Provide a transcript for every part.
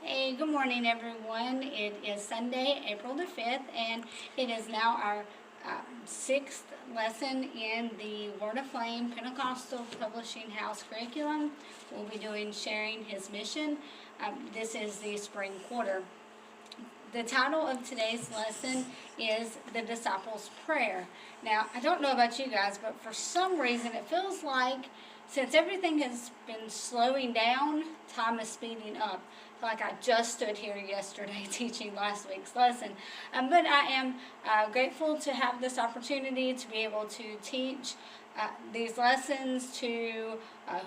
Hey, good morning, everyone. It is Sunday, April the 5th, and it is now our sixth lesson in the Word Aflame Pentecostal Publishing House curriculum. We'll be doing Sharing His Mission. This is the spring quarter. The title of today's lesson is The Disciples' Prayer. Now, I don't know about you guys, but for some reason it feels like since everything has been slowing down, time is speeding up. I feel like I just stood here yesterday teaching last week's lesson. But I am grateful to have this opportunity to be able to teach these lessons to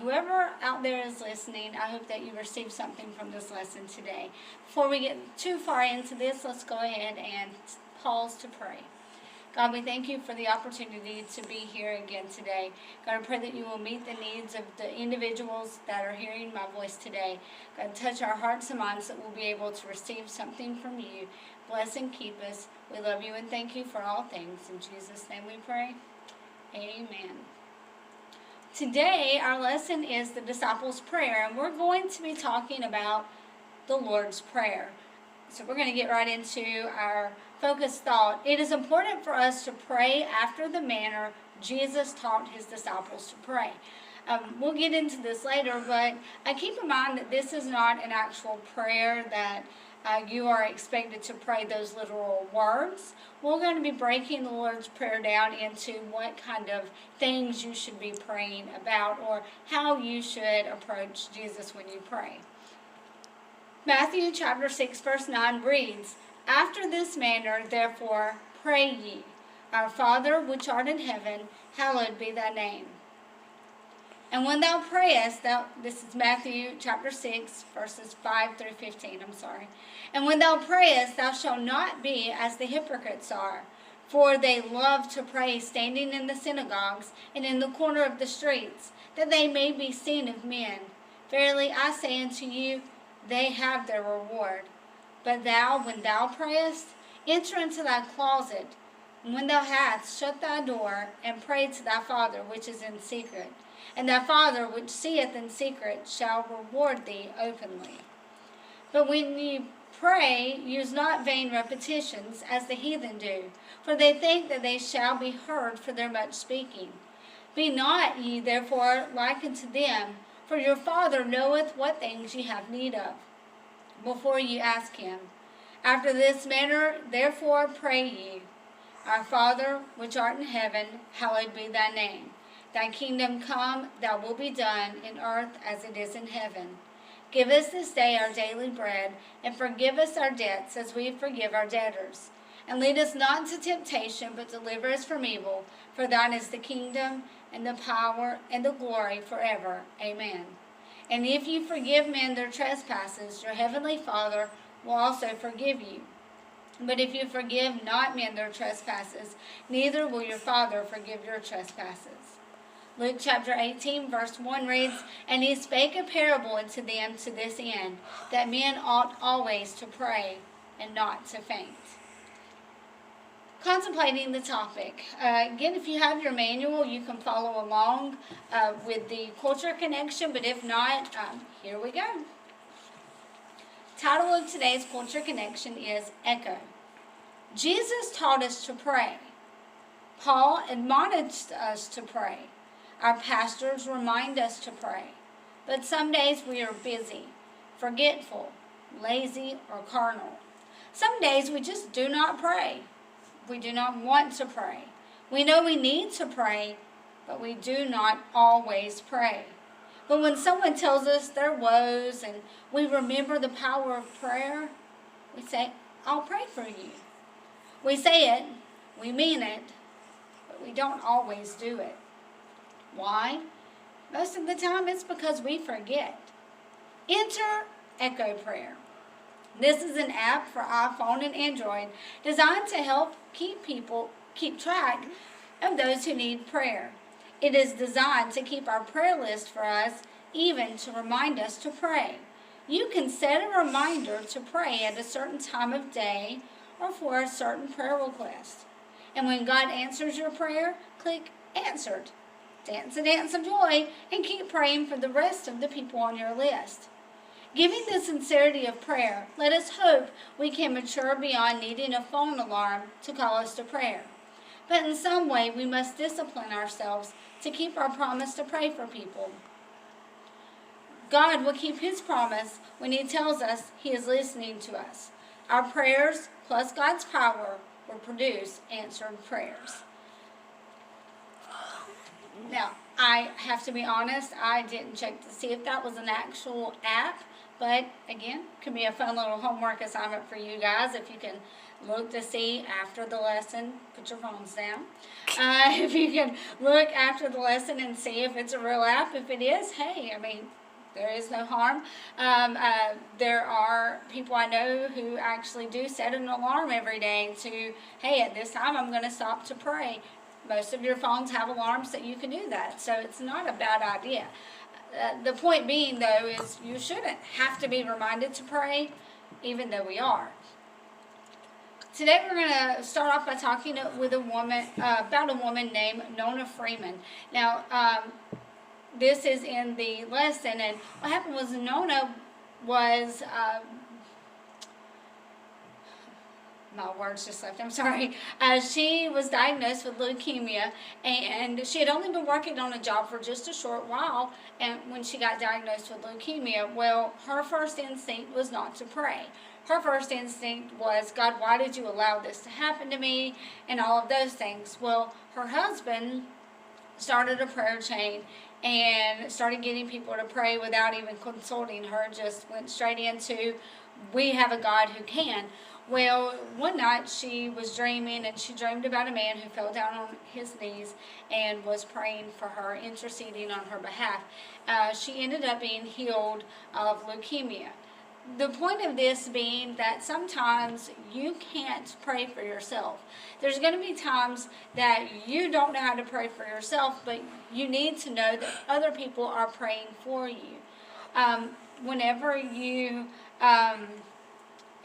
whoever out there is listening. I hope that you receive something from this lesson today. Before we get too far into this, let's go ahead and pause to pray. God, we thank you for the opportunity to be here again today. God, I pray that you will meet the needs of the individuals that are hearing my voice today. God, touch our hearts and minds that we'll be able to receive something from you. Bless and keep us. We love you and thank you for all things. In Jesus' name we pray. Amen. Today, our lesson is the Disciples' Prayer, and we're going to be talking about the Lord's Prayer. So we're going to get right into our focused thought. It is important for us to pray after the manner Jesus taught his disciples to pray. We'll get into this later, but keep in mind that this is not an actual prayer that you are expected to pray those literal words. We're going to be breaking the Lord's Prayer down into what kind of things you should be praying about or how you should approach Jesus when you pray. Matthew chapter 6 verse 9 reads, "After this manner, therefore, pray ye, Our Father which art in heaven, hallowed be thy name. And when thou prayest," this is Matthew chapter 6 verses 5 through 15, "And when thou prayest, thou shalt not be as the hypocrites are, for they love to pray standing in the synagogues and in the corner of the streets, that they may be seen of men. Verily I say unto you, they have their reward. But thou, when thou prayest, enter into thy closet, and when thou hast shut thy door, and pray to thy Father which is in secret. And thy Father which seeth in secret shall reward thee openly. But when ye pray, use not vain repetitions, as the heathen do, for they think that they shall be heard for their much speaking. Be not ye therefore like unto them, for your Father knoweth what things ye have need of, before ye ask him. After this manner therefore pray ye, Our Father which art in heaven, hallowed be thy name. Thy kingdom come, thy will be done, in earth as it is in heaven. Give us this day our daily bread, and forgive us our debts as we forgive our debtors. And lead us not into temptation, but deliver us from evil. For thine is the kingdom, and the power, and the glory forever. Amen. And if you forgive men their trespasses, your heavenly Father will also forgive you. But if you forgive not men their trespasses, neither will your Father forgive your trespasses." Luke chapter 18 verse 1 reads, "And he spake a parable unto them to this end, that men ought always to pray and not to faint." Contemplating the topic. Again, if you have your manual, you can follow along with the culture connection, but if not, here we go. Title of today's culture connection is Echo. Jesus taught us to pray. Paul admonished us to pray. Our pastors remind us to pray. But some days we are busy, forgetful, lazy, or carnal. Some days we just do not pray. We do not want to pray. We know we need to pray, but we do not always pray. But when someone tells us their woes and we remember the power of prayer, we say, "I'll pray for you." We say it, we mean it, but we don't always do it. Why? Most of the time it's because we forget. Enter Echo Prayer. This is an app for iPhone and Android designed to help keep track of those who need prayer. It is designed to keep our prayer list for us, even to remind us to pray. You can set a reminder to pray at a certain time of day or for a certain prayer request. And when God answers your prayer, click Answered. Dance a dance of joy and keep praying for the rest of the people on your list. Given the sincerity of prayer, let us hope we can mature beyond needing a phone alarm to call us to prayer. But in some way, we must discipline ourselves to keep our promise to pray for people. God will keep his promise when he tells us he is listening to us. Our prayers plus God's power will produce answered prayers. Now, I have to be honest, I didn't check to see if that was an actual app, but again, could be a fun little homework assignment for you guys if you can look to see after the lesson. Put your phones down. If you can look after the lesson and see if it's a real app. If it is, hey, I mean, there is no harm. There are people I know who actually do set an alarm every day to, hey, at this time I'm going to stop to pray. Most of your phones have alarms that you can do that, so it's not a bad idea. The point being, though, is you shouldn't have to be reminded to pray, even though we are. Today we're going to start off by talking with a woman about a woman named Nona Freeman. Now, this is in the lesson, and what happened was Nona was, my words just left, I'm sorry. She was diagnosed with leukemia, and she had only been working on a job for just a short while, and when she got diagnosed with leukemia, well, her first instinct was not to pray. Her first instinct was, God, why did you allow this to happen to me, and all of those things. Well, her husband started a prayer chain and started getting people to pray without even consulting her, just went straight into, we have a God who can. Well, one night she was dreaming, and she dreamed about a man who fell down on his knees and was praying for her, interceding on her behalf. She ended up being healed of leukemia. The point of this being that sometimes you can't pray for yourself. There's going to be times that you don't know how to pray for yourself, but you need to know that other people are praying for you. Whenever you...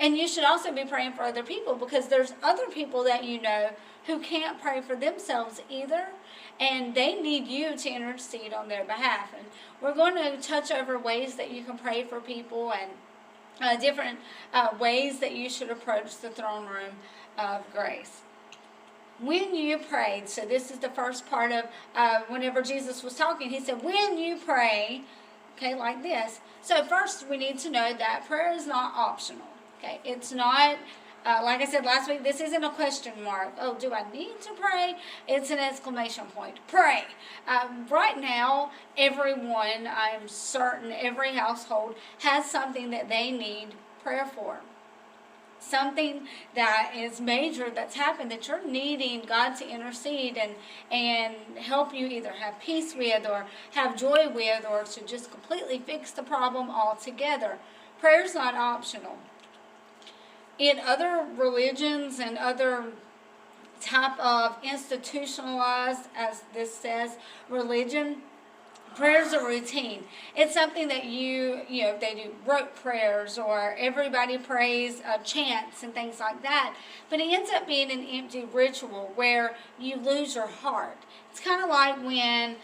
And you should also be praying for other people, because there's other people that you know who can't pray for themselves either, and they need you to intercede on their behalf. And we're going to touch over ways that you can pray for people, and different ways that you should approach the throne room of grace. When you prayed, so this is the first part of whenever Jesus was talking, he said, when you pray, okay, like this. So first we need to know that prayer is not optional. Okay, it's not, like I said last week, this isn't a question mark. Oh, do I need to pray? It's an exclamation point. Pray. Right now, everyone, I'm certain, every household has something that they need prayer for. Something that is major that's happened that you're needing God to intercede and help you either have peace with, or have joy with, or to just completely fix the problem altogether. Prayer's not optional. In other religions and other type of institutionalized, as this says, religion, prayer's a routine. It's something that they do rote prayers, or everybody prays chants and things like that. But it ends up being an empty ritual where you lose your heart. It's kind of like when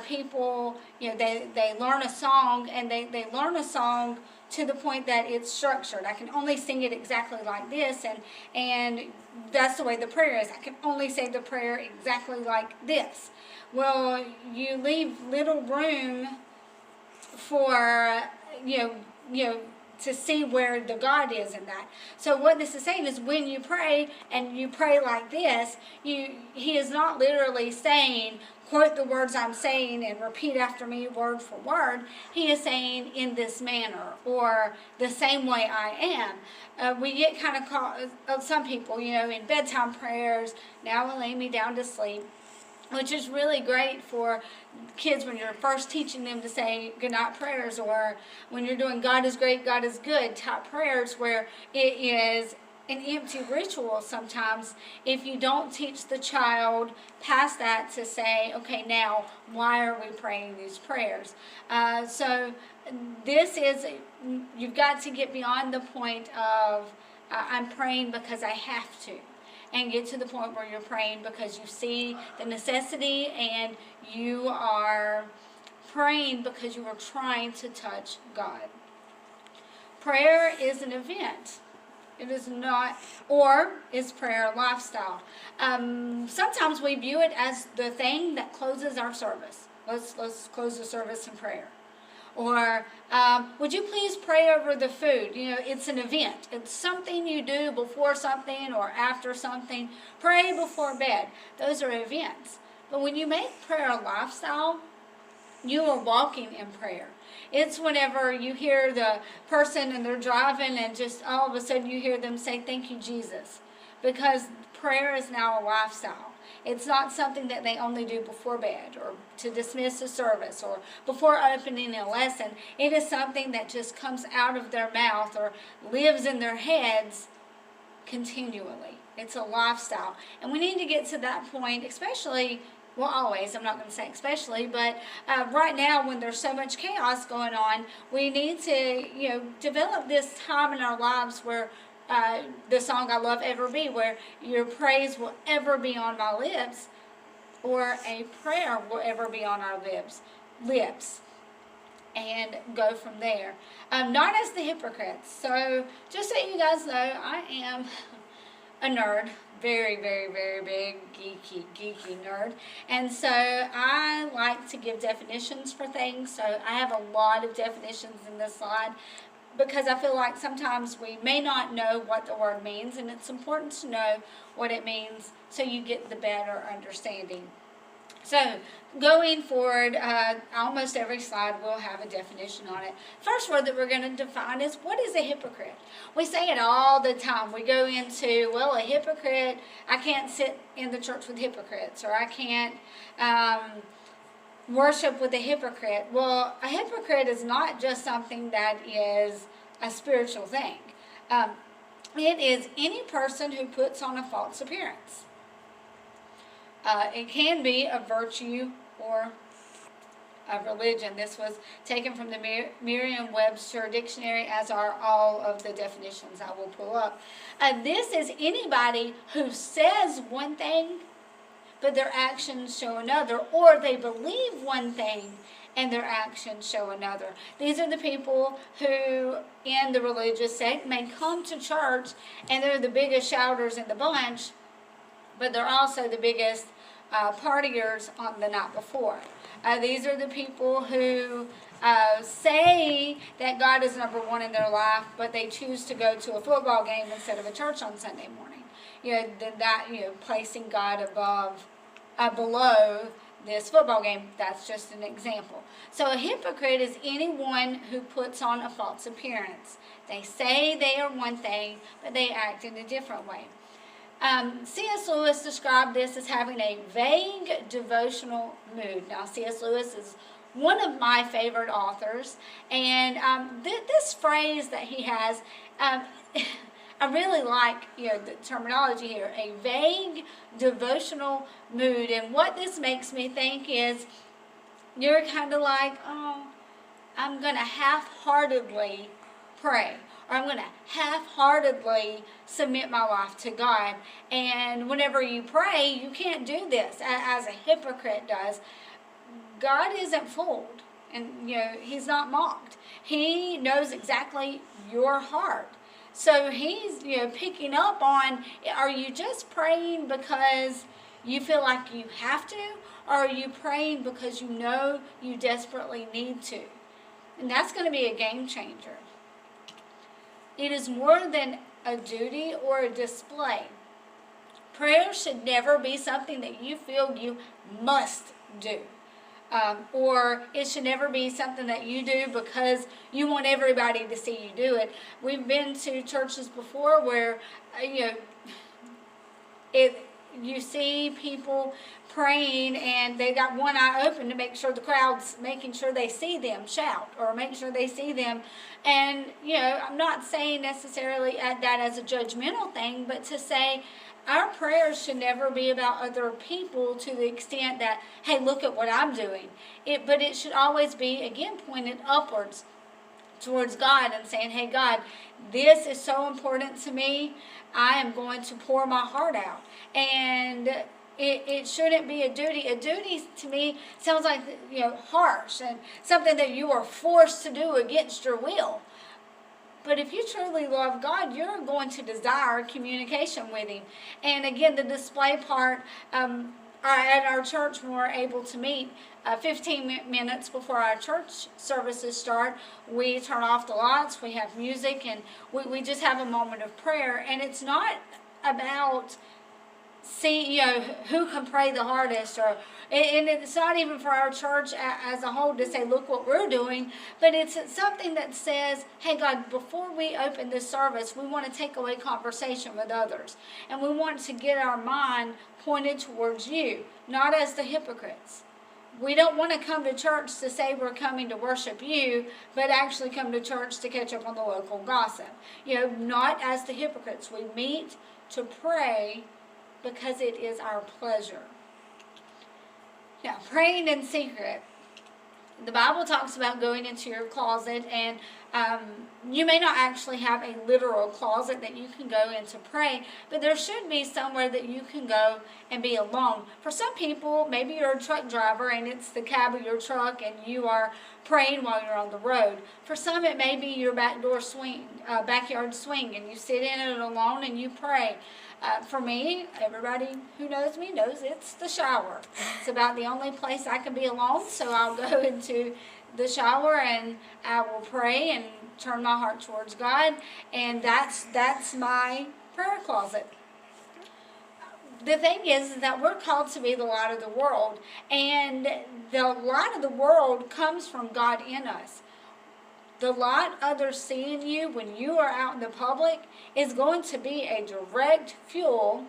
people, they learn a song, and they learn a song to the point that it's structured. I can only sing it exactly like this, and that's the way the prayer is. I can only say the prayer exactly like this. Well, you leave little room for, to see where the God is in that. So what this is saying is, when you pray, and you pray like this, he is not literally saying, quote the words I'm saying and repeat after me word for word. He is saying, in this manner, or the same way I am. We get kind of caught, some people, in bedtime prayers, now I'll lay me down to sleep, which is really great for kids when you're first teaching them to say goodnight prayers, or when you're doing God is great, God is good type prayers, where it is an empty ritual sometimes if you don't teach the child past that to say, okay, now why are we praying these prayers? So this is, you've got to get beyond the point of I'm praying because I have to, and get to the point where you're praying because you see the necessity, and you are praying because you are trying to touch God. Prayer is an event. It is not, or is prayer a lifestyle? Sometimes we view it as the thing that closes our service. Let's close the service in prayer. Or would you please pray over the food? It's an event. It's something you do before something or after something. Pray before bed. Those are events. But when you make prayer a lifestyle, you are walking in prayer. It's whenever you hear the person and they're driving and just all of a sudden you hear them say, "Thank you, Jesus." Because prayer is now a lifestyle. It's not something that they only do before bed or to dismiss a service or before opening a lesson. It is something that just comes out of their mouth or lives in their heads continually. It's a lifestyle. And we need to get to that point, especially, well, always, I'm not going to say especially, but right now when there's so much chaos going on, we need to, develop this time in our lives where the song "I Love Ever Be," where your praise will ever be on my lips, or a prayer will ever be on our lips, and go from there. Not as the hypocrites. So just so you guys know, I am a nerd. Very, very, very big, geeky nerd. And so I like to give definitions for things. So I have a lot of definitions in this slide because I feel like sometimes we may not know what the word means, and it's important to know what it means so you get the better understanding. So, going forward, almost every slide will have a definition on it. First word that we're going to define is, what is a hypocrite? We say it all the time. We go into, well, a hypocrite, I can't sit in the church with hypocrites, or I can't worship with a hypocrite. Well, a hypocrite is not just something that is a spiritual thing. It is any person who puts on a false appearance. It can be a virtue or a religion. This was taken from the Merriam-Webster dictionary, as are all of the definitions I will pull up. This is anybody who says one thing, but their actions show another, or they believe one thing and their actions show another. These are the people who, in the religious sect, may come to church and they're the biggest shouters in the bunch, but they're also the biggest partiers on the night before. These are the people who say that God is number one in their life, but they choose to go to a football game instead of a church on Sunday morning. Placing God below this football game. That's just an example. So a hypocrite is anyone who puts on a false appearance. They say they are one thing, but they act in a different way. C.S. Lewis described this as having a vague devotional mood. Now, C.S. Lewis is one of my favorite authors, and this phrase that he has, I really like the terminology here, a vague devotional mood. And what this makes me think is you're kind of like, oh, I'm going to half-heartedly pray, or I'm going to half-heartedly submit my life to God. And whenever you pray, you can't do this as a hypocrite does. God isn't fooled, and He's not mocked. He knows exactly your heart. So He's picking up on, are you just praying because you feel like you have to, or are you praying because you know you desperately need to? And that's going to be a game changer. It is more than a duty or a display. Prayer should never be something that you feel you must do. Or it should never be something that you do because you want everybody to see you do it. We've been to churches before where, you see people praying and they got one eye open to make sure the crowd's making sure they see them shout or make sure they see them. And, I'm not saying necessarily that as a judgmental thing, but to say, our prayers should never be about other people to the extent that, hey, look at what I'm doing. But it should always be, again, pointed upwards towards God and saying, hey, God, this is so important to me. I am going to pour my heart out. And it shouldn't be a duty. A duty, to me, sounds like, harsh and something that you are forced to do against your will. But if you truly love God, you're going to desire communication with Him. And again, the display part, at our church, when we're able to meet 15 minutes before our church services start, we turn off the lights, we have music, and we just have a moment of prayer. And it's not about who can pray the hardest, and it's not even for our church as a whole to say, look what we're doing, but it's something that says, hey God, before we open this service, we want to take away conversation with others, and we want to get our mind pointed towards you, not as the hypocrites. We don't want to come to church to say we're coming to worship you, but actually come to church to catch up on the local gossip. Not as the hypocrites. We meet to pray because it is our pleasure. Now, praying in secret. The Bible talks about going into your closet, and you may not actually have a literal closet that you can go in to pray, but there should be somewhere that you can go and be alone. For some people, maybe you're a truck driver and it's the cab of your truck and you are praying while you're on the road. For some, it may be your backyard swing, and you sit in it alone and you pray. For me, everybody who knows me knows it's the shower. It's about the only place I can be alone, so I'll go into the shower and I will pray and turn my heart towards God, and that's my prayer closet. The thing is that we're called to be the light of the world, and the light of the world comes from God in us. The light others see in you when you are out in the public is going to be a direct fuel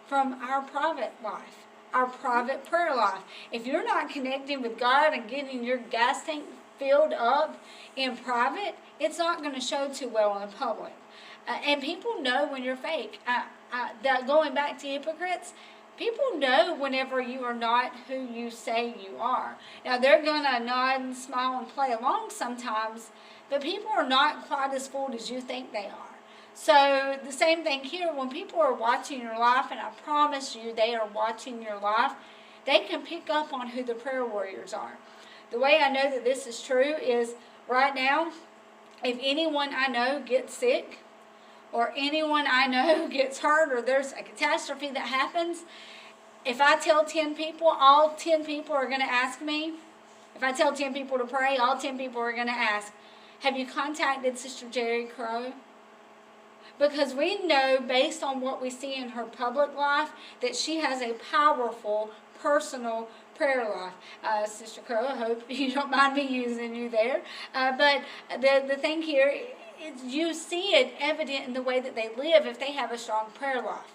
from our private life, our private prayer life. If you're not connecting with God and getting your gas tank filled up in private, it's not going to show too well in public. And people know when you're fake. Going back to hypocrites, people know whenever you are not who you say you are. Now, they're going to nod and smile and play along sometimes, but people are not quite as fooled as you think they are. So the same thing here, when people are watching your life, and I promise you they are watching your life, they can pick up on who the prayer warriors are. The way I know that this is true is right now, if anyone I know gets sick, or anyone I know gets hurt, or there's a catastrophe that happens, if I tell 10 people, all 10 people are going to ask me. If I tell 10 people to pray, all 10 people are going to ask, have you contacted Sister Jerry Crow? Because we know, based on what we see in her public life, that she has a powerful, personal prayer life. Sister Crow, I hope you don't mind me using you there. But the thing here is you see it evident in the way that they live if they have a strong prayer life.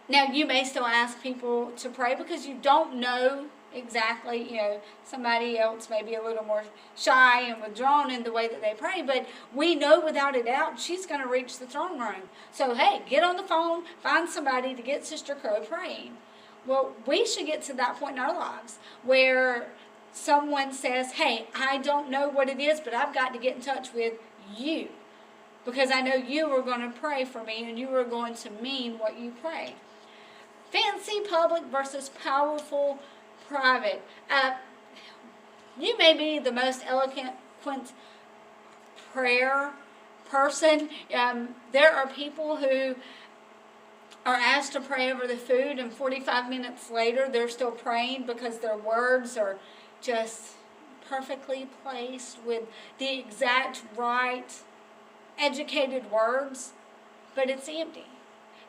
Now, you may still ask people to pray because you don't know exactly, somebody else may be a little more shy and withdrawn in the way that they pray, but we know without a doubt she's going to reach the throne room. So, hey, get on the phone, find somebody to get Sister Crow praying. Well, we should get to that point in our lives where someone says, hey, I don't know what it is, but I've got to get in touch with you because I know you are going to pray for me and you are going to mean what you pray. Fancy public versus powerful private. You may be the most eloquent prayer person. There are people who are asked to pray over the food, and 45 minutes later they're still praying because their words are just perfectly placed with the exact right educated words, but it's empty.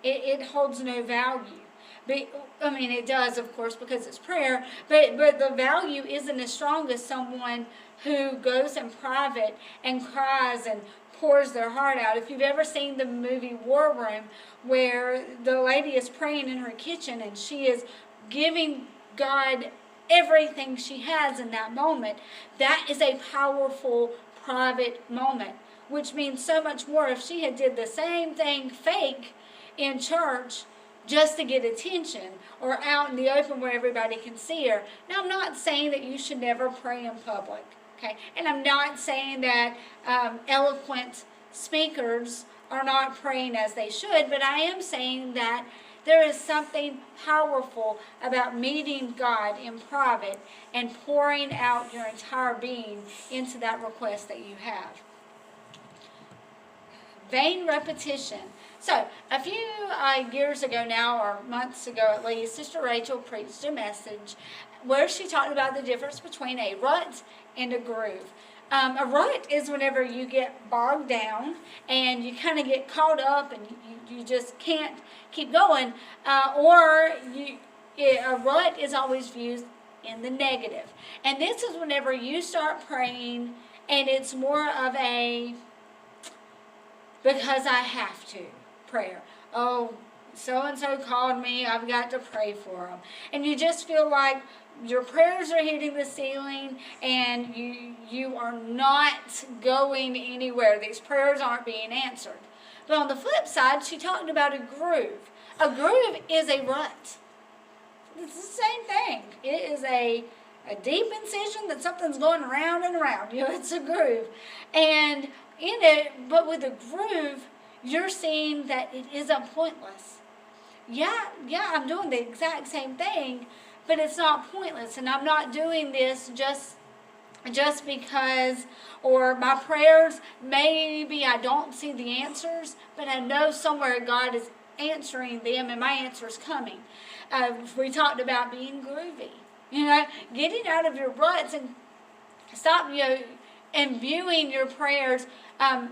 It holds no value. It does, of course, because it's prayer, but the value isn't as strong as someone who goes in private and cries and pours their heart out. If you've ever seen the movie War Room, where the lady is praying in her kitchen and she is giving God everything she has in that moment, that is a powerful private moment, which means so much more if she had did the same thing fake in church just to get attention or out in the open where everybody can see her. Now, I'm not saying that you should never pray in public, okay? And I'm not saying that eloquent speakers are not praying as they should, but I am saying that there is something powerful about meeting God in private and pouring out your entire being into that request that you have. Vain repetition. So, a few years ago now, or months ago at least, Sister Rachel preached a message where she talked about the difference between a rut and a groove. A rut is whenever you get bogged down and you kind of get caught up and you just can't keep going. A rut is always viewed in the negative. And this is whenever you start praying and it's more of a because I have to prayer. Oh, so-and-so called me, I've got to pray for them. And you just feel like your prayers are hitting the ceiling and you are not going anywhere. These prayers aren't being answered. But on the flip side, she talked about a groove. A groove is a rut. It's the same thing. It is a deep incision that something's going around and around. It's a groove. And in it, but with a groove, you're seeing that it isn't pointless. Yeah, I'm doing the exact same thing, but it's not pointless. And I'm not doing this just because, or my prayers, maybe I don't see the answers, but I know somewhere God is answering them and my answer's coming. We talked about being groovy. Getting out of your ruts and stop, and viewing your prayers.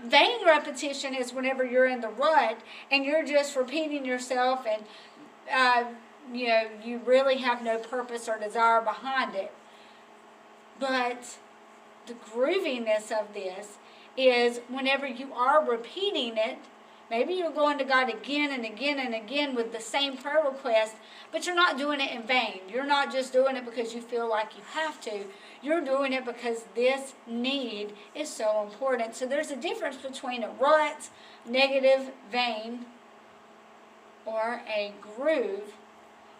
Vain repetition is whenever you're in the rut and you're just repeating yourself and you really have no purpose or desire behind it. But the grooviness of this is whenever you are repeating it. Maybe you're going to God again and again and again with the same prayer request, but you're not doing it in vain. You're not just doing it because you feel like you have to. You're doing it because this need is so important. So there's a difference between a rut, negative, vain, or a groove,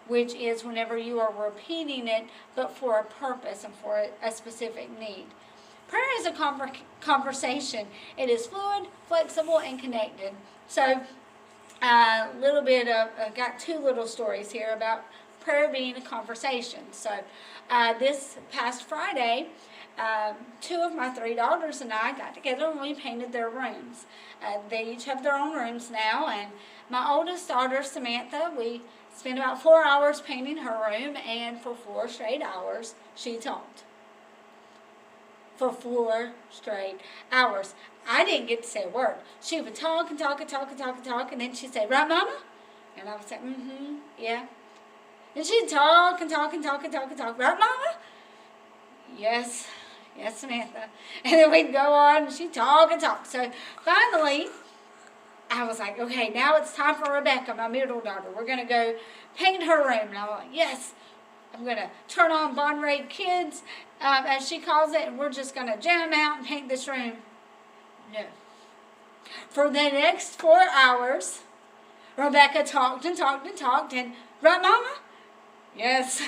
which is whenever you are repeating it, but for a purpose and for a specific need. Prayer is a conversation. It is fluid, flexible, and connected. So, got two little stories here about prayer being a conversation. So, this past Friday, two of my three daughters and I got together and we painted their rooms. They each have their own rooms now, and my oldest daughter, Samantha, we spent about 4 hours painting her room, and for 4 straight hours, she talked. For 4 straight hours. I didn't get to say a word. She would talk and talk and talk and talk and talk, and then she'd say, "Right, Mama?" And I would say, yeah. And she'd talk and talk and talk and talk and talk. "Right, Mama?" "Yes, Samantha." And then we'd go on, and she'd talk and talk. So finally, I was like, okay, now it's time for Rebecca, my middle daughter. We're going to go paint her room. And I was like, yes. I'm going to turn on Bon Ray Kids, as she calls it, and we're just going to jam out and paint this room. No. For the next 4 hours, Rebecca talked and talked and talked, and, "Right, Mama?" "Yes."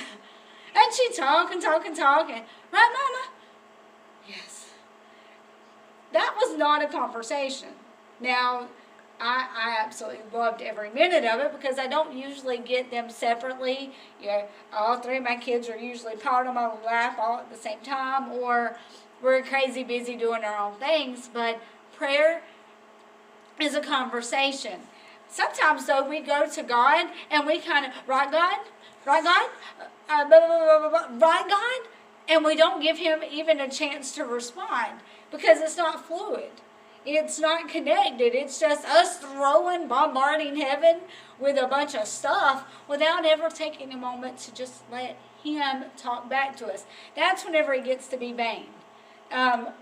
And she'd talk and talk and talk, and, "Right, Mama?" "Yes." That was not a conversation. Now, I absolutely loved every minute of it because I don't usually get them separately. All three of my kids are usually piled on my lap all at the same time, or we're crazy busy doing our own things. But prayer is a conversation. Sometimes, though, we go to God and we kind of, "Right, God? Right, God? Right, God?" And we don't give him even a chance to respond because it's not fluid. It's not connected. It's just us bombarding heaven with a bunch of stuff without ever taking a moment to just let him talk back to us. That's whenever it gets to be vain.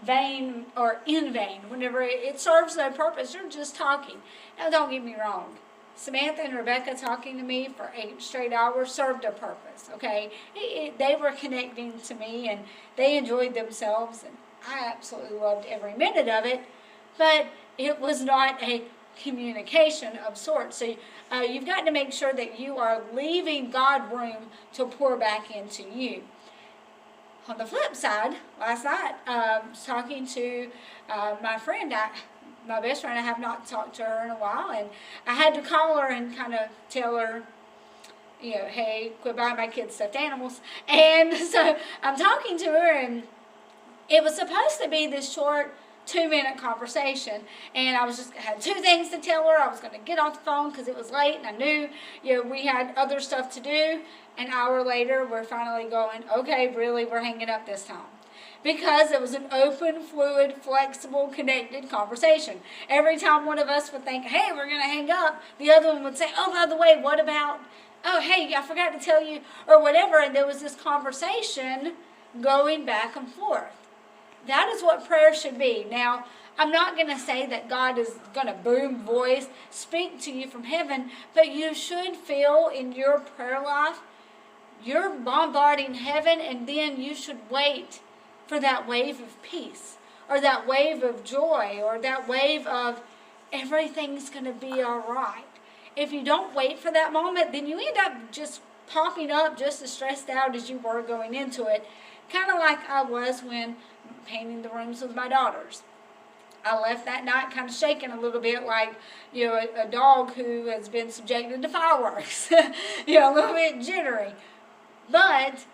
Vain or in vain. Whenever it serves no purpose, you're just talking. Now, don't get me wrong. Samantha and Rebecca talking to me for 8 straight hours served a purpose, okay? They were connecting to me, and they enjoyed themselves, and I absolutely loved every minute of it. But it was not a communication of sorts. So you've got to make sure that you are leaving God room to pour back into you. On the flip side, last night, I was talking to my friend, my best friend. I have not talked to her in a while, and I had to call her and kind of tell her, hey, quit buying my kids stuffed animals. And so I'm talking to her, and it was supposed to be this short 2-minute conversation, and I had 2 things to tell her. I was going to get off the phone because it was late, and I knew, we had other stuff to do. An hour later, we're finally going, okay, really, we're hanging up this time. Because it was an open, fluid, flexible, connected conversation. Every time one of us would think, hey, we're going to hang up, the other one would say, oh, by the way, what about, oh, hey, I forgot to tell you, or whatever. And there was this conversation going back and forth. That is what prayer should be. Now, I'm not going to say that God is going to boom voice speak to you from heaven, but you should feel in your prayer life, you're bombarding heaven, and then you should wait for that wave of peace, or that wave of joy, or that wave of everything's going to be all right. If you don't wait for that moment, then you end up just popping up just as stressed out as you were going into it. Kind of like I was when painting the rooms with my daughters. I left that night kind of shaking a little bit like, a dog who has been subjected to fireworks. A little bit jittery. But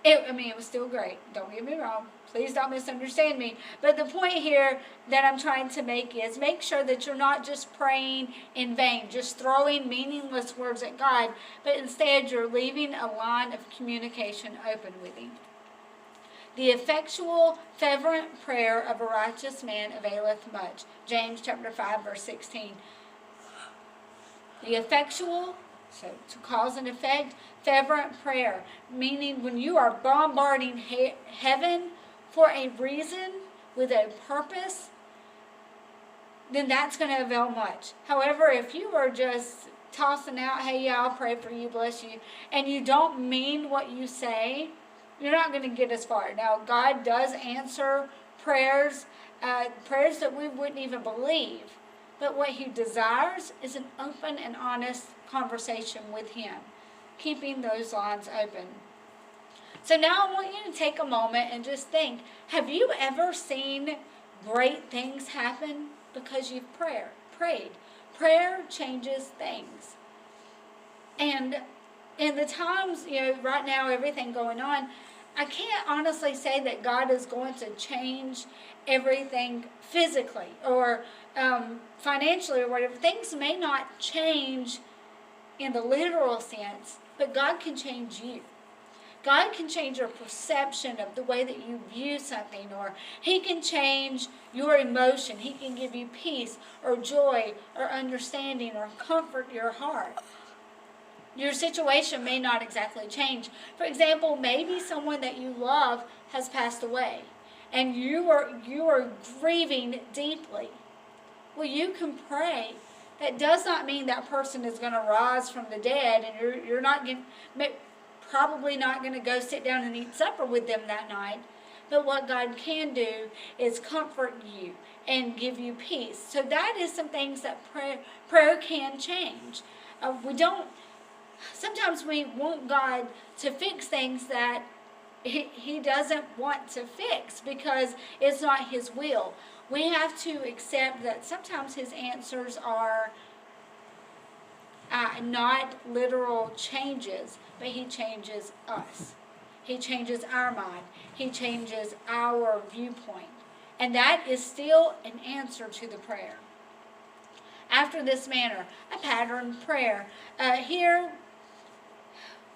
it was still great. Don't get me wrong. Please don't misunderstand me. But the point here that I'm trying to make is make sure that you're not just praying in vain, just throwing meaningless words at God, but instead you're leaving a line of communication open with Him. The effectual, fervent prayer of a righteous man availeth much. James chapter 5, verse 16. The effectual, so to cause and effect, fervent prayer, meaning when you are bombarding heaven for a reason, with a purpose, then that's going to avail much. However, if you are just tossing out, hey, yeah, I'll pray for you, bless you, and you don't mean what you say, you're not going to get as far. Now, God does answer prayers, prayers that we wouldn't even believe. But what He desires is an open and honest conversation with Him, keeping those lines open. So now I want you to take a moment and just think, have you ever seen great things happen because you've prayed? Prayer changes things. And in the times, right now, everything going on, I can't honestly say that God is going to change everything physically or financially or whatever. Things may not change in the literal sense, but God can change you. God can change your perception of the way that you view something, or He can change your emotion. He can give you peace or joy or understanding or comfort your heart. Your situation may not exactly change. For example, maybe someone that you love has passed away, and you are grieving deeply. Well, you can pray. That does not mean that person is going to rise from the dead, and you're not going, probably not going to go sit down and eat supper with them that night. But what God can do is comfort you and give you peace. So that is some things that prayer can change. Sometimes we want God to fix things that He doesn't want to fix because it's not His will. We have to accept that sometimes His answers are not literal changes, but He changes us. He changes our mind. He changes our viewpoint. And that is still an answer to the prayer. After this manner, a pattern prayer. Here,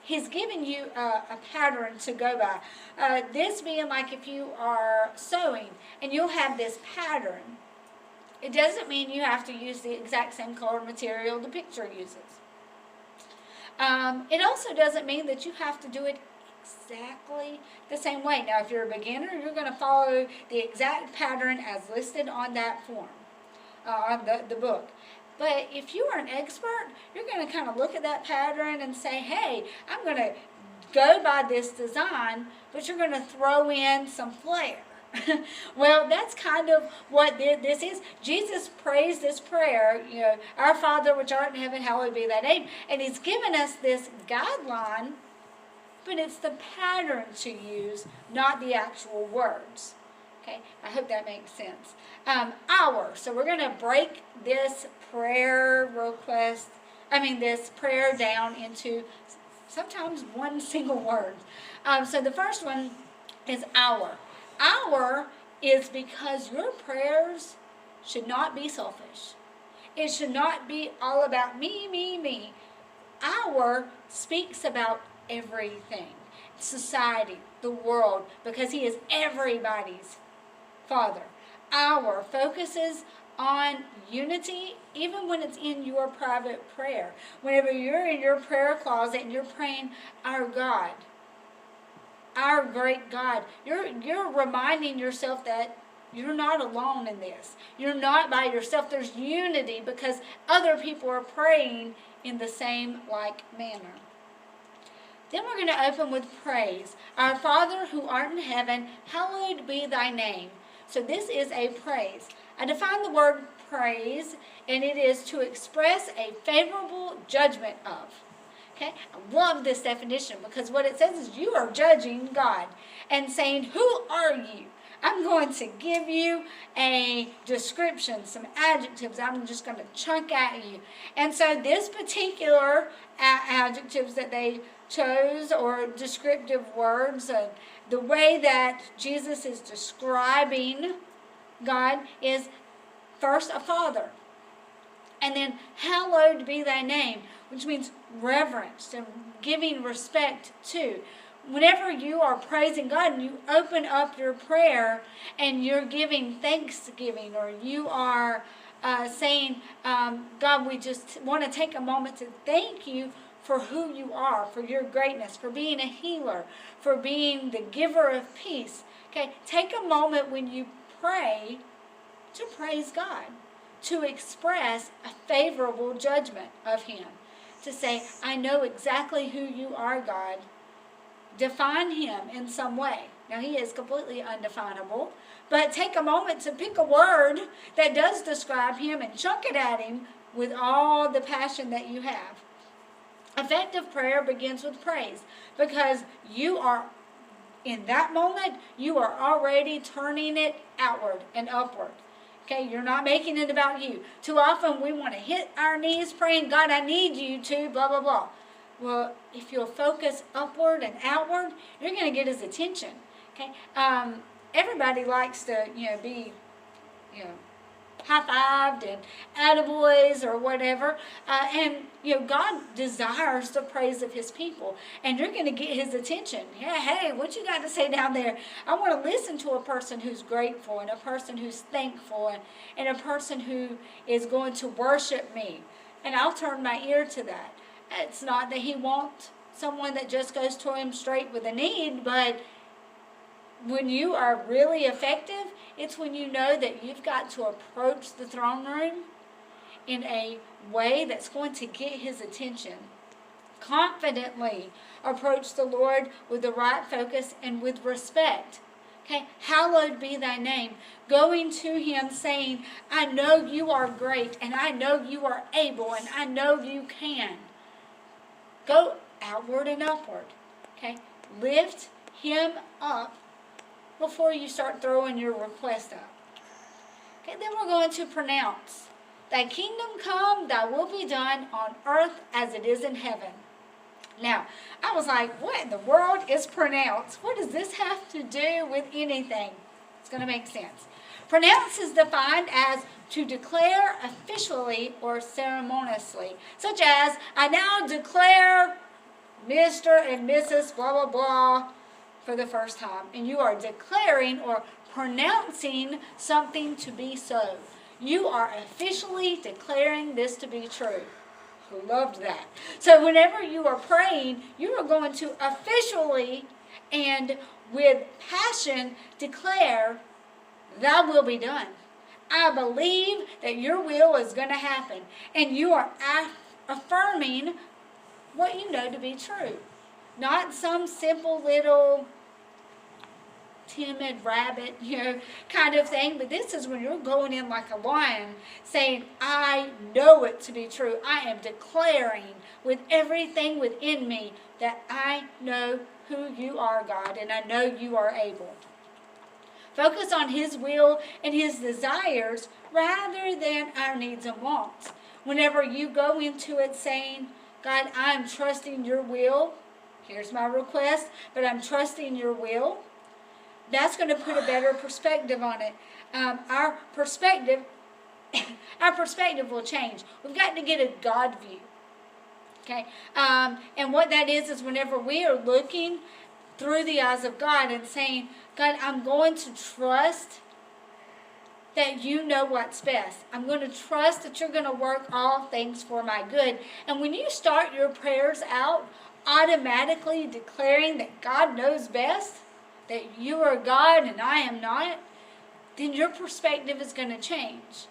He's giving you a pattern to go by. This being like if you are sewing and you'll have this pattern. It doesn't mean you have to use the exact same color material the picture uses. It also doesn't mean that you have to do it exactly the same way. Now, if you're a beginner, you're going to follow the exact pattern as listed on that form, on the book. But if you are an expert, you're going to kind of look at that pattern and say, hey, I'm going to go by this design, but you're going to throw in some flair. Well, that's kind of what this is. Jesus prays this prayer, our Father which art in heaven, hallowed be thy name. And He's given us this guideline, but it's the pattern to use, not the actual words. Okay, I hope that makes sense. So we're going to break this prayer this prayer down into sometimes one single word. So the first one is our. Our is because your prayers should not be selfish. It should not be all about me, me, me. Our speaks about everything. Society, the world, because he is everybody's Father. Our focuses on unity, even when it's in your private prayer. Whenever you're in your prayer closet and you're praying, our God, our great God, you're reminding yourself that you're not alone in this. You're not by yourself. There's unity because other people are praying in the same like manner. Then we're going to open with praise. Our Father who art in heaven, hallowed be thy name. So this is a praise. I define the word praise, and it is to express a favorable judgment of. Okay? I love this definition because what it says is you are judging God and saying, who are you? I'm going to give you a description, some adjectives I'm just going to chunk at you. And so this particular adjectives that they chose, or descriptive words, the way that Jesus is describing God is first a father, and then hallowed be thy name, which means reverence and giving respect to. Whenever you are praising God and you open up your prayer and you're giving thanksgiving, or you are saying, God, we just want to take a moment to thank you for who you are, for your greatness, for being a healer, for being the giver of peace. Okay, take a moment when you pray to praise God, to express a favorable judgment of him, to say, I know exactly who you are, God. Define him in some way. Now, he is completely undefinable, but take a moment to pick a word that does describe him and chunk it at him with all the passion that you have. Effective prayer begins with praise, because you are, in that moment, you are already turning it outward and upward. Okay, you're not making it about you. Too often we want to hit our knees praying, God, I need you to, blah, blah, blah. Well, if you'll focus upward and outward, you're going to get his attention. Okay, everybody likes to, be, high-fived and attaboys or whatever. And God desires the praise of his people. And you're going to get his attention. Yeah, hey, what you got to say down there? I want to listen to a person who's grateful, and a person who's thankful, and a person who is going to worship me. And I'll turn my ear to that. It's not that he wants someone that just goes to him straight with a need, but when you are really effective, it's when you know that you've got to approach the throne room in a way that's going to get his attention. Confidently approach the Lord with the right focus and with respect. Okay, hallowed be thy name. Going to him saying, I know you are great, and I know you are able, and I know you can. Go outward and upward. Okay, lift him up before you start throwing your request up. Okay, then we're going to pronounce. Thy kingdom come, thy will be done on earth as it is in heaven. Now, I was like, what in the world is pronounce? What does this have to do with anything? It's going to make sense. Pronounce is defined as to declare officially or ceremoniously, such as, I now declare Mr. and Mrs. blah, blah, blah for the first time. And you are declaring or pronouncing something to be so. You are officially declaring this to be true. I loved that. So whenever you are praying, you are going to officially and with passion declare, thy will be done. I believe that your will is going to happen. And you are affirming what you know to be true. Not some simple little timid rabbit, kind of thing. But this is when you're going in like a lion saying, I know it to be true. I am declaring with everything within me that I know who you are, God, and I know you are able. Focus on his will and his desires rather than our needs and wants. Whenever you go into it saying, God, I'm trusting your will. Here's my request, but I'm trusting your will. That's going to put a better perspective on it. Our perspective, our perspective will change. We've got to get a God view. Okay, and what that is whenever we are looking through the eyes of God and saying, God, I'm going to trust that you know what's best. I'm going to trust that you're going to work all things for my good. And when you start your prayers out automatically declaring that God knows best, that you are God and I am not, then your perspective is going to change.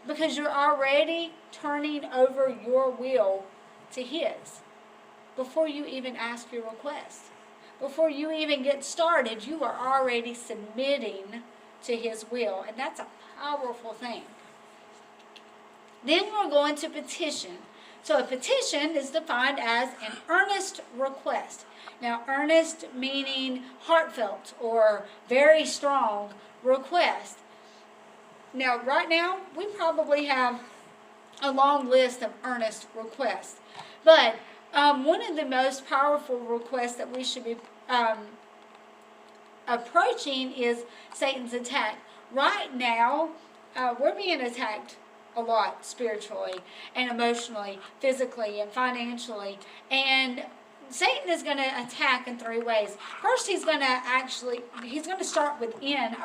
Because you're already turning over your will to His before you even ask your request. Before you even get started, you are already submitting to His will. And that's a powerful thing. Then we're going to petition. So a petition is defined as an earnest request. Now, earnest meaning heartfelt or very strong request. Now, right now, we probably have a long list of earnest requests. But one of the most powerful requests that we should be approaching is Satan's attack. Right now, we're being attacked a lot spiritually and emotionally, physically and financially. And Satan is going to attack in three ways. First, he's going to start within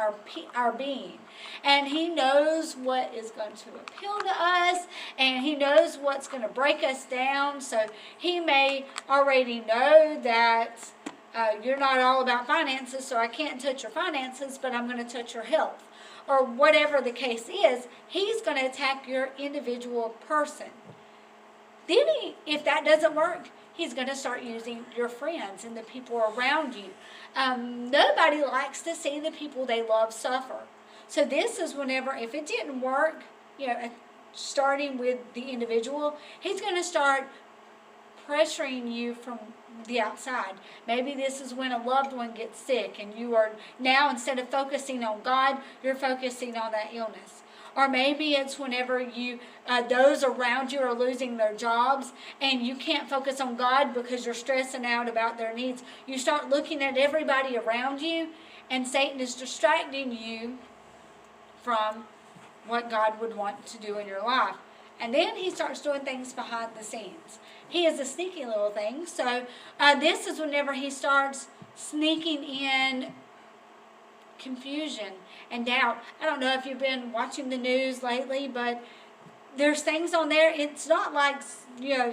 our being. And he knows what is going to appeal to us, and he knows what's going to break us down. So he may already know that you're not all about finances, so I can't touch your finances, but I'm going to touch your health. Or whatever the case is, he's going to attack your individual person. Then if that doesn't work, he's going to start using your friends and the people around you. Nobody likes to see the people they love suffer. So this is whenever, if it didn't work, starting with the individual, he's going to start pressuring you from the outside. Maybe this is when a loved one gets sick and you are now, instead of focusing on God, you're focusing on that illness. Or maybe it's whenever those around you are losing their jobs and you can't focus on God because you're stressing out about their needs. You start looking at everybody around you, and Satan is distracting you from what God would want to do in your life. And then he starts doing things behind the scenes. He is a sneaky little thing. So this is whenever he starts sneaking in confusion and doubt. I don't know if you've been watching the news lately, but there's things on there. It's not like,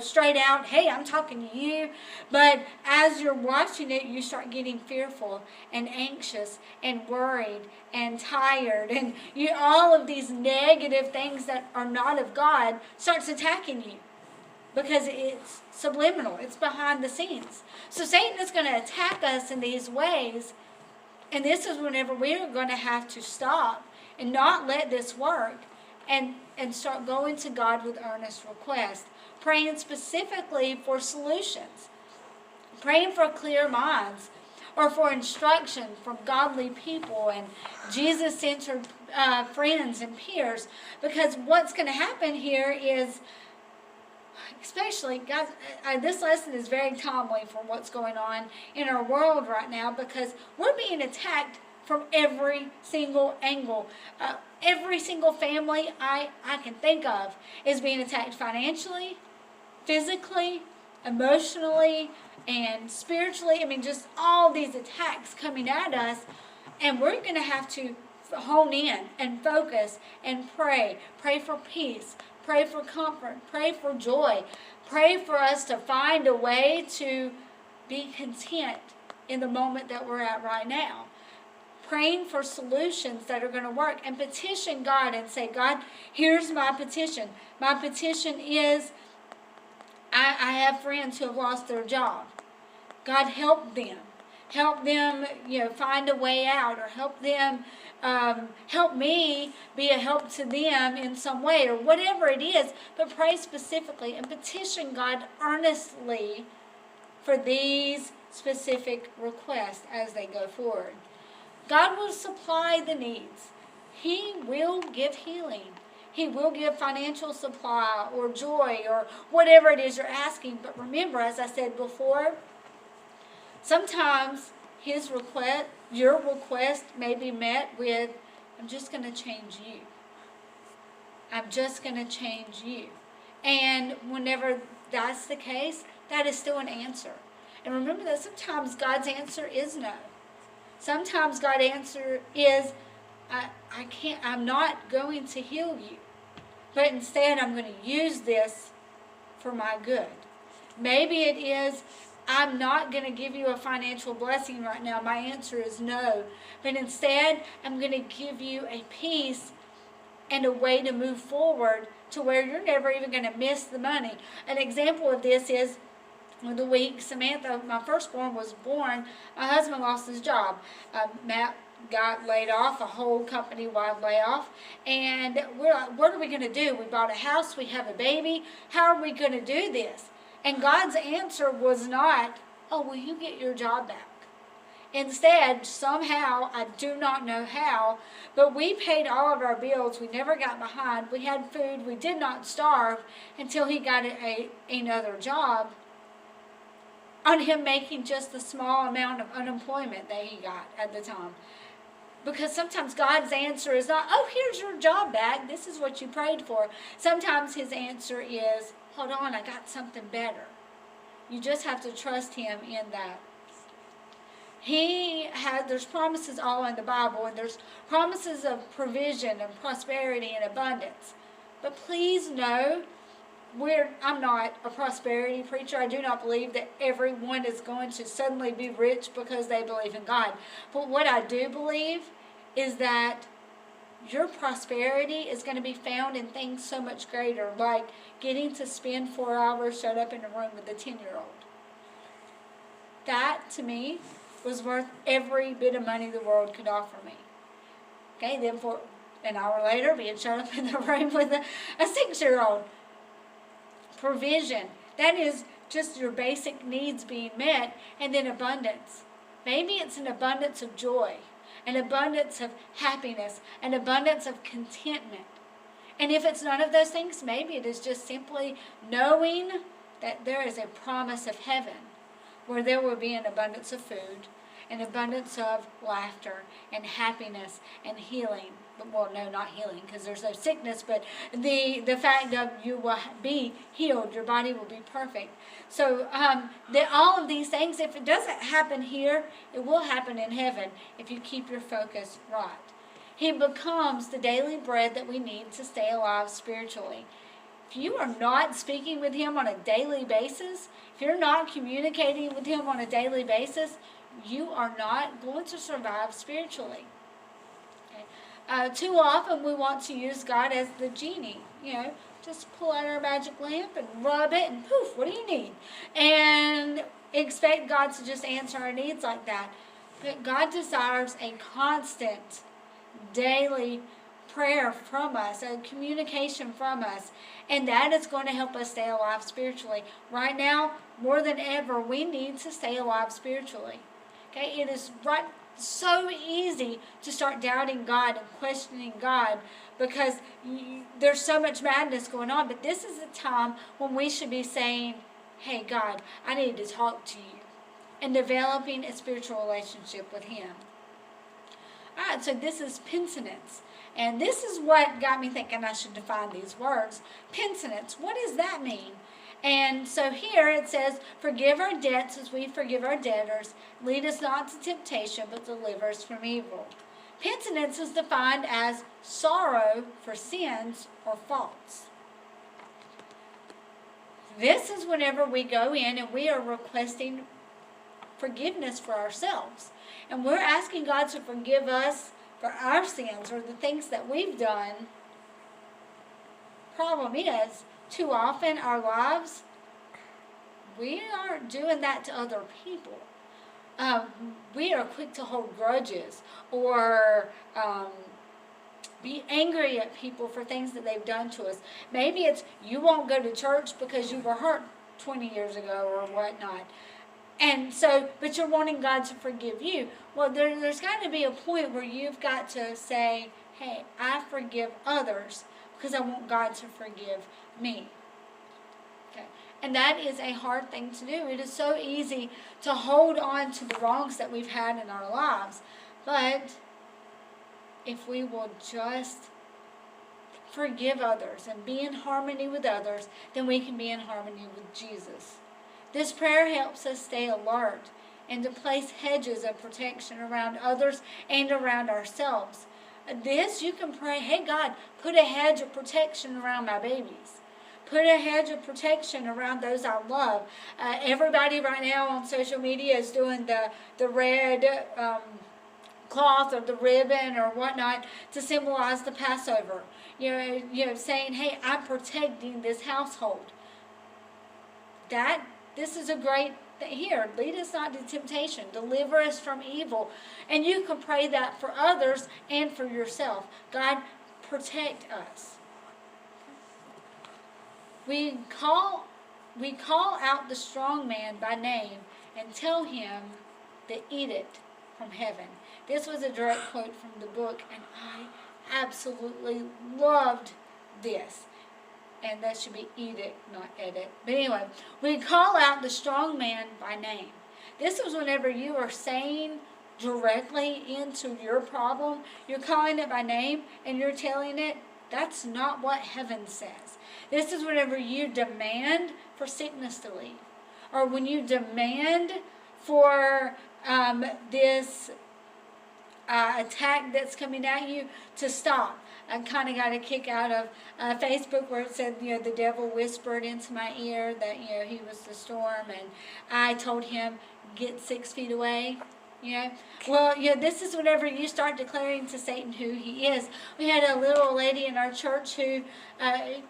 straight out, hey, I'm talking to you. But as you're watching it, you start getting fearful and anxious and worried and tired. And all of these negative things that are not of God starts attacking you. Because it's subliminal. It's behind the scenes. So Satan is going to attack us in these ways. And this is whenever we are going to have to stop and not let this work and start going to God with earnest request. Praying specifically for solutions. Praying for clear minds. Or for instruction from godly people and Jesus-centered friends and peers. Because what's going to happen here is, especially, guys, this lesson is very timely for what's going on in our world right now, because we're being attacked from every single angle. Every single family I can think of is being attacked financially, physically, emotionally, and spiritually. Just all these attacks coming at us, and we're going to have to hone in and focus and pray. Pray for peace. Pray for comfort. Pray for joy. Pray for us to find a way to be content in the moment that we're at right now. Praying for solutions that are going to work, and petition God and say, God, here's my petition. My petition is, I have friends who have lost their job. God, help them. Help them, find a way out, or help them, help me be a help to them in some way, or whatever it is. But pray specifically and petition God earnestly for these specific requests as they go forward. God will supply the needs. He will give healing. He will give financial supply or joy or whatever it is you're asking. But remember, as I said before, sometimes his your request may be met with, I'm just going to change you. I'm just going to change you. And whenever that's the case, that is still an answer. And remember that sometimes God's answer is no. Sometimes God's answer is, I'm not going to heal you. But instead, I'm going to use this for my good. Maybe it is, I'm not going to give you a financial blessing right now. My answer is no. But instead, I'm going to give you a peace and a way to move forward to where you're never even going to miss the money. An example of this is, the week Samantha, my firstborn, was born, my husband lost his job. Matt got laid off, a whole company-wide layoff, and we're like, what are we going to do? We bought a house, we have a baby, how are we going to do this? And God's answer was not, oh, will you get your job back? Instead, somehow, I do not know how, but we paid all of our bills. We never got behind. We had food. We did not starve until he got another job, on him making just the small amount of unemployment that he got at the time. Because sometimes God's answer is not, oh, here's your job back. This is what you prayed for. Sometimes his answer is, hold on, I got something better. You just have to trust him in that. There's promises all in the Bible, and there's promises of provision and prosperity and abundance. But please know, I'm not a prosperity preacher. I do not believe that everyone is going to suddenly be rich because they believe in God. But what I do believe is that your prosperity is going to be found in things so much greater, like getting to spend 4 hours shut up in a room with a 10-year-old. That, to me, was worth every bit of money the world could offer me. Okay, then for an hour later, being shut up in the room with a 6-year-old. Provision. That is just your basic needs being met, and then abundance. Maybe it's an abundance of joy, an abundance of happiness, an abundance of contentment. And if it's none of those things, maybe it is just simply knowing that there is a promise of heaven where there will be an abundance of food, an abundance of laughter and happiness and healing. Well, no, not healing, because there's no sickness, but the fact that you will be healed, your body will be perfect. So all of these things, if it doesn't happen here, it will happen in heaven if you keep your focus right. He becomes the daily bread that we need to stay alive spiritually. If you are not speaking with him on a daily basis, if you're not communicating with him on a daily basis, you are not going to survive spiritually. Too often we want to use God as the genie. Just pull out our magic lamp and rub it and poof, what do you need? And expect God to just answer our needs like that. But God desires a constant, daily prayer from us, a communication from us. And that is going to help us stay alive spiritually. Right now, more than ever, we need to stay alive spiritually. Okay, it is so easy to start doubting God and questioning God because there's so much madness going on. But this is a time when we should be saying, hey, God, I need to talk to you, and developing a spiritual relationship with him. All right, so this is penitence. And this is what got me thinking I should define these words. Penitence, what does that mean? And so here it says, forgive our debts as we forgive our debtors. Lead us not to temptation, but deliver us from evil. Penitence is defined as sorrow for sins or faults. This is whenever we go in and we are requesting forgiveness for ourselves. And we're asking God to forgive us for our sins or the things that we've done. Problem is, too often our lives, we aren't doing that to other people. We are quick to hold grudges or be angry at people for things that they've done to us. Maybe it's you won't go to church because you were hurt 20 years ago or whatnot. And so, but you're wanting God to forgive you. Well, there's got to be a point where you've got to say, hey, I forgive others because I want God to forgive me. Okay. And that is a hard thing to do. It is so easy to hold on to the wrongs that we've had in our lives. But if we will just forgive others and be in harmony with others, then we can be in harmony with Jesus. This prayer helps us stay alert and to place hedges of protection around others and around ourselves. This, you can pray, hey God, put a hedge of protection around my babies. Put a hedge of protection around those I love. Everybody right now on social media is doing the red cloth or the ribbon or whatnot to symbolize the Passover. You know, saying, hey, I'm protecting this household. This is a great thing here. Lead us not to temptation. Deliver us from evil. And you can pray that for others and for yourself. God, protect us. We call out the strong man by name and tell him the edict from heaven. This was a direct quote from the book, and I absolutely loved this. And that should be edict, not edit. But anyway, we call out the strong man by name. This was whenever you are saying directly into your problem, you're calling it by name, and you're telling it, that's not what heaven says. This is whenever you demand for sickness to leave. Or when you demand for this attack that's coming at you to stop. I kind of got a kick out of Facebook where it said, the devil whispered into my ear that, he was the storm, and I told him, get 6 feet away. Well, this is whenever you start declaring to Satan who he is. We had a little lady in our church who,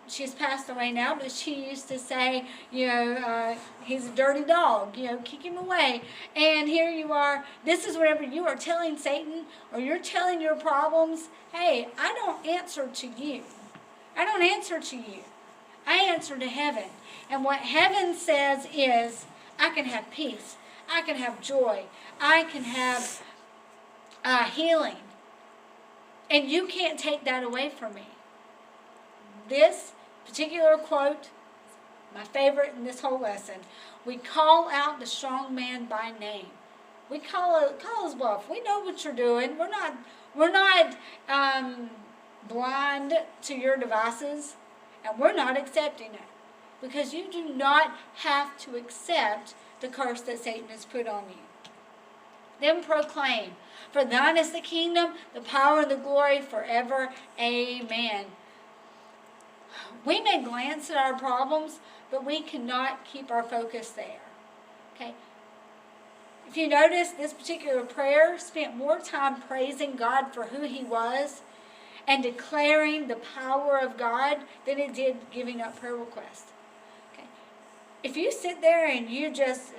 she's passed away now, but she used to say, he's a dirty dog, kick him away. And here you are, this is whenever you are telling Satan, or you're telling your problems, hey, I don't answer to you. I don't answer to you. I answer to heaven. And what heaven says is, I can have peace. I can have joy. I can have healing. And you can't take that away from me. This particular quote, my favorite in this whole lesson, we call out the strong man by name. We call his bluff. We know what you're doing. We're not blind to your devices, and we're not accepting it. Because you do not have to accept the curse that Satan has put on you. Then proclaim, for thine is the kingdom, the power, and the glory forever. Amen. We may glance at our problems, but we cannot keep our focus there. Okay? If you notice, this particular prayer spent more time praising God for who he was and declaring the power of God than it did giving up prayer requests. If you sit there and you just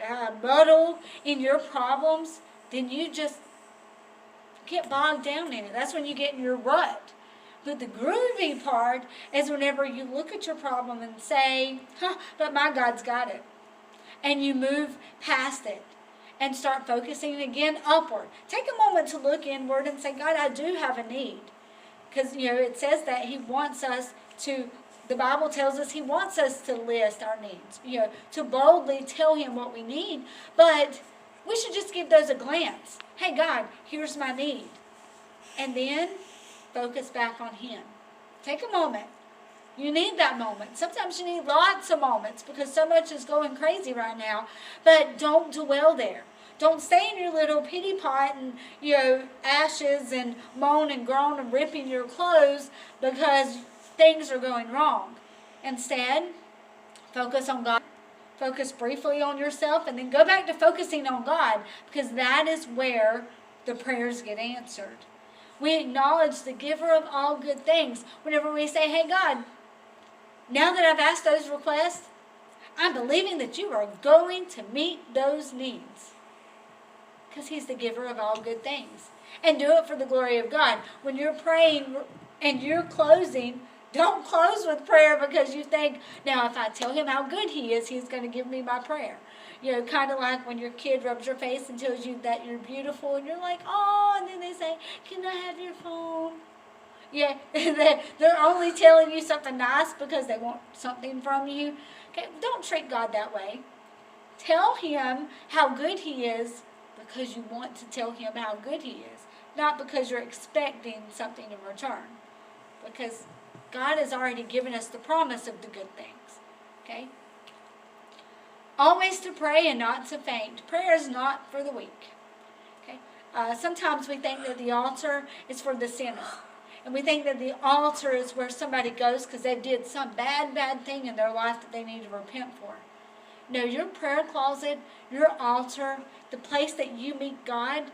muddle in your problems, then you just get bogged down in it. That's when you get in your rut. But the groovy part is whenever you look at your problem and say, but my God's got it. And you move past it and start focusing again upward. Take a moment to look inward and say, God, I do have a need. Because, it says that he wants us to, the Bible tells us he wants us to list our needs, to boldly tell him what we need. But we should just give those a glance. Hey, God, here's my need. And then focus back on him. Take a moment. You need that moment. Sometimes you need lots of moments because so much is going crazy right now. But don't dwell there. Don't stay in your little pity pot and, ashes and moan and groan and ripping your clothes because things are going wrong. Instead, focus on God. Focus briefly on yourself and then go back to focusing on God, because that is where the prayers get answered. We acknowledge the giver of all good things whenever we say, hey God, now that I've asked those requests, I'm believing that you are going to meet those needs, because he's the giver of all good things. And do it for the glory of God. When you're praying and you're closing, don't close with prayer because you think, now if I tell him how good he is, he's going to give me my prayer. Kind of like when your kid rubs your face and tells you that you're beautiful, and you're like, oh, and then they say, can I have your phone? Yeah, they're only telling you something nice because they want something from you. Okay, don't treat God that way. Tell him how good he is because you want to tell him how good he is, not because you're expecting something in return. Because God has already given us the promise of the good things. Okay? Always to pray and not to faint. Prayer is not for the weak. Okay? Sometimes we think that the altar is for the sinner. And we think that the altar is where somebody goes because they did some bad thing in their life that they need to repent for. No, your prayer closet, your altar, the place that you meet God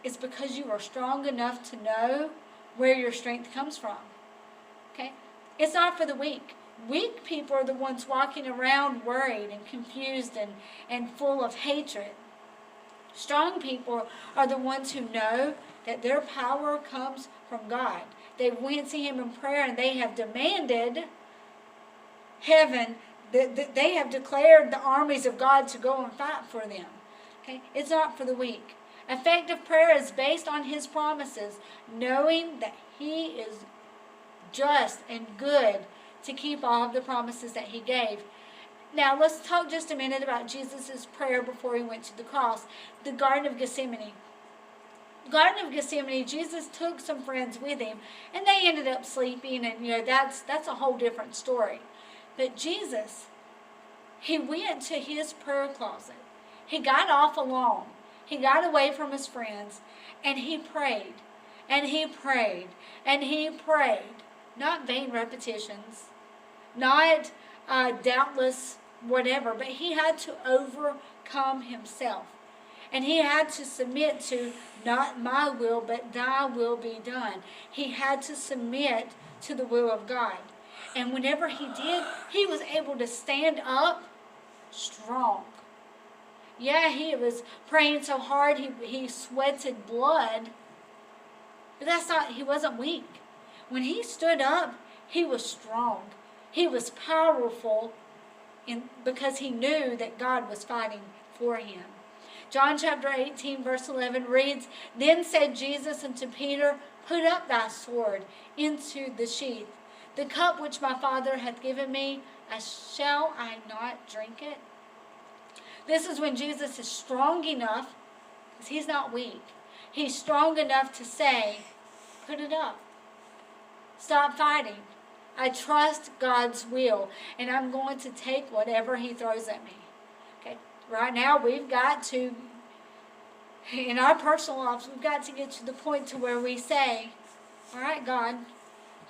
is because you are strong enough to know where your strength comes from. Okay? It's not for the weak. Weak people are the ones walking around worried and confused and full of hatred. Strong people are the ones who know that their power comes from God. They went to him in prayer and they have demanded heaven. They have declared the armies of God to go and fight for them. Okay? It's not for the weak. Effective prayer is based on his promises, knowing that he is just and good to keep all of the promises that he gave. Now, let's talk just a minute about Jesus' prayer before he went to the cross. The Garden of Gethsemane. Garden of Gethsemane, Jesus took some friends with him, and they ended up sleeping, and that's a whole different story. But Jesus, he went to his prayer closet. He got off alone. He got away from his friends, and he prayed, and he prayed, and he prayed. Not vain repetitions, not doubtless whatever, but he had to overcome himself. And he had to submit to not my will, but thy will be done. He had to submit to the will of God. And whenever he did, he was able to stand up strong. Yeah, he was praying so hard, he sweated blood. But he wasn't weak. When he stood up, he was strong. He was powerful because he knew that God was fighting for him. John chapter 18, verse 11 reads, Then said Jesus unto Peter, Put up thy sword into the sheath. The cup which my Father hath given me, shall I not drink it? This is when Jesus is strong enough, because he's not weak. He's strong enough to say, Put it up. Stop fighting. I trust God's will, and I'm going to take whatever he throws at me. Okay. Right now, we've got to, in our personal lives, we've got to get to the point to where we say, all right, God,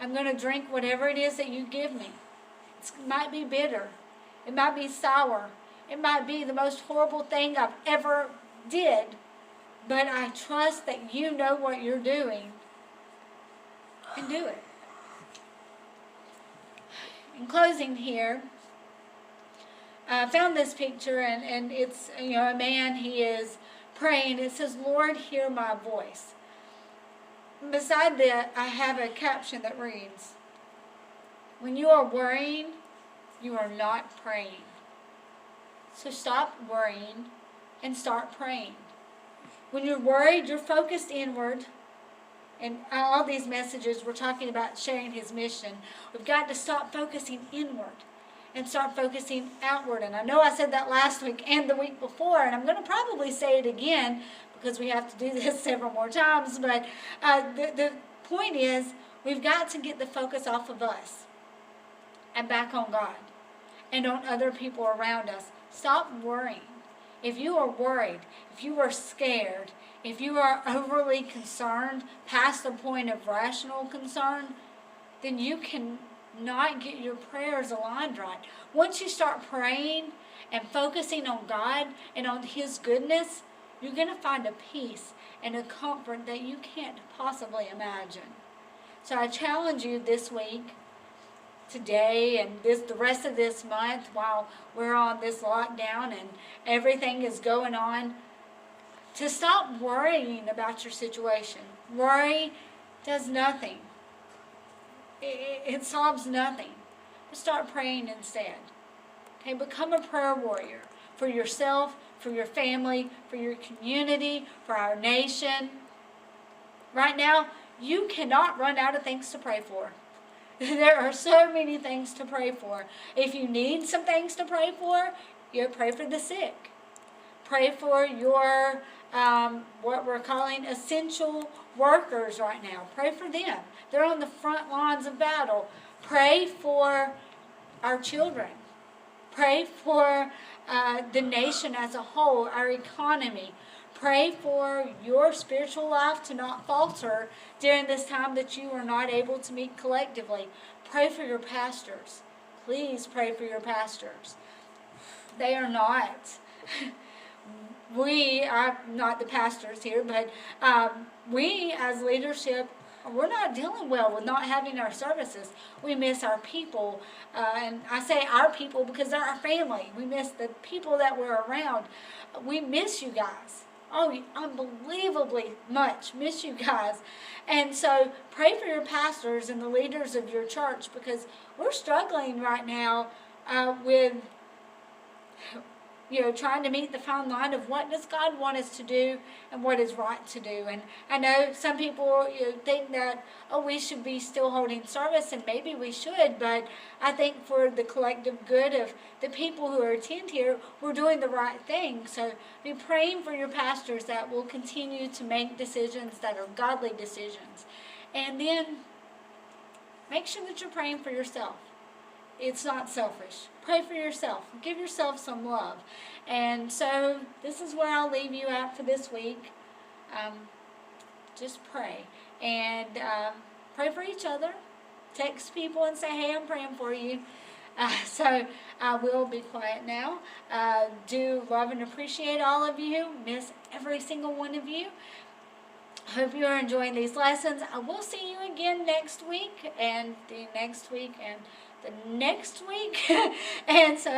I'm going to drink whatever it is that you give me. It might be bitter. It might be sour. It might be the most horrible thing I've ever did, but I trust that you know what you're doing and do it. In closing here, I found this picture, and it's a man. He is praying. It says, Lord, hear my voice. And beside that, I have a caption that reads, when you are worrying, you are not praying. So stop worrying and start praying. When you're worried, you're focused inward. And all these messages, we're talking about sharing his mission. We've got to stop focusing inward and start focusing outward. And I know I said that last week and the week before, and I'm going to probably say it again because we have to do this several more times. But the point is, we've got to get the focus off of us and back on God and on other people around us. Stop worrying. If you are worried, if you are scared, if you are overly concerned past the point of rational concern, then you can not get your prayers aligned right. Once you start praying and focusing on God and on his goodness, you're going to find a peace and a comfort that you can't possibly imagine. So I challenge you this week, today, and the rest of this month while we're on this lockdown and everything is going on, to stop worrying about your situation. Worry does nothing. It solves nothing. Start praying instead. Okay, become a prayer warrior for yourself, for your family, for your community, for our nation. Right now, You cannot run out of things to pray for. There are so many things to pray for. If you need some things to pray for, you pray for the sick. Pray for your, what we're calling essential workers right now. Pray for them. They're on the front lines of battle. Pray for our children. Pray for the nation as a whole, our economy. Pray for your spiritual life to not falter during this time that you are not able to meet collectively. Pray for your pastors. Please pray for your pastors. They are not. I'm not the pastors here, but we as leadership, we're not dealing well with not having our services. We miss our people, and I say our people because they're our family. We miss the people that we're around. We miss you guys. Oh, unbelievably much miss you guys. And so pray for your pastors and the leaders of your church, because we're struggling right now with trying to meet the fine line of what does God want us to do and what is right to do. And I know some people think that, we should be still holding service, and maybe we should, but I think for the collective good of the people who are attend here, we're doing the right thing. So be praying for your pastors that will continue to make decisions that are godly decisions. And then make sure that you're praying for yourself. It's not selfish. Pray for yourself. Give yourself some love. And so this is where I'll leave you at for this week. Just pray. And pray for each other. Text people and say, hey, I'm praying for you. So I will be quiet now. Do love and appreciate all of you. Miss every single one of you. Hope you are enjoying these lessons. I will see you again next week, and the next week, and the next week. And so,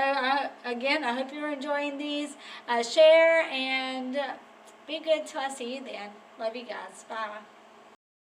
again, I hope you're enjoying these. Share and be good till I see you then. Love you guys. Bye.